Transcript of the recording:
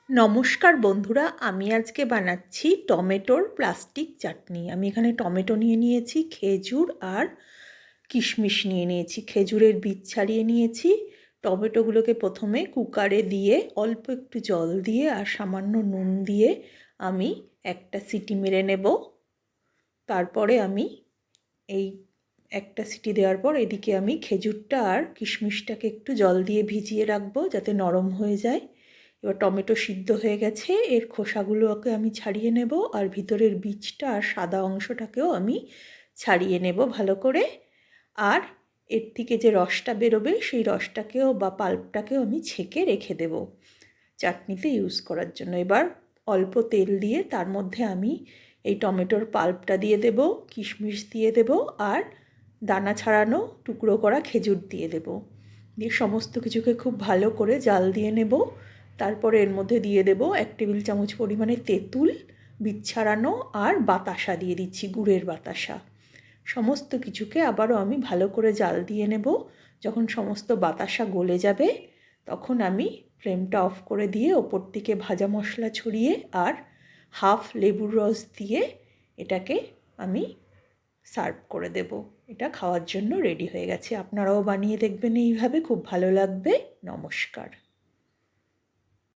নমস্কার বন্ধুরা, আমি আজকে বানাচ্ছি টমেটোর প্লাস্টিক চাটনি। আমি এখানে টমেটো নিয়ে নিয়েছি, খেজুর আর কিশমিশ নিয়ে নিয়েছি, খেজুরের বীজ ছাড়িয়ে নিয়েছি। টমেটোগুলোকে প্রথমে কুকারে দিয়ে অল্প একটু জল দিয়ে আর সামান্য নুন দিয়ে আমি একটা সিটি মেরে নেব। তারপরে আমি এই একটা সিটি দেওয়ার পর এদিকে আমি খেজুরটা আর কিশমিশটাকে একটু জল দিয়ে ভিজিয়ে রাখবো যাতে নরম হয়ে যায়। এবার টমেটো সিদ্ধ হয়ে গেছে, এর খোসাগুলোকে আমি ছাড়িয়ে নেব আর ভিতরের বীজটা আর সাদা অংশটাকেও আমি ছাড়িয়ে নেব ভালো করে। আর এর থেকে যে রসটা বেরোবে সেই রসটাকেও বা পাল্পটাকেও আমি ছেঁকে রেখে দেব চাটনিতে ইউজ করার জন্য। এবার অল্প তেল দিয়ে তার মধ্যে আমি এই টমেটোর পাল্পটা দিয়ে দেব, কিশমিশ দিয়ে দেব আর দানা ছাড়ানো টুকরো করা খেজুর দিয়ে দেব। দিয়ে সমস্ত কিছুকে খুব ভালো করে জাল দিয়ে নেব। তারপরে এর মধ্যে দিয়ে দেব 1 টেবিল চামচ পরিমাণে তেঁতুল, বীজ ছাড়ানো আর বাতাসা দিয়ে দিচ্ছি, গুড়ের বাতাসা। সমস্ত কিছুকে আবারও আমি ভালো করে জাল দিয়ে নেব। যখন সমস্ত বাতাসা গলে যাবে তখন আমি ফ্লেমটা অফ করে দিয়ে ওপর থেকে ভাজা মশলা ছড়িয়ে আর হাফ লেবুর রস দিয়ে এটাকে আমি সার্ভ করে দেব। এটা খাওয়ার জন্য রেডি হয়ে গেছে। আপনারাও বানিয়ে দেখবেন এইভাবে, খুব ভালো লাগবে। নমস্কার।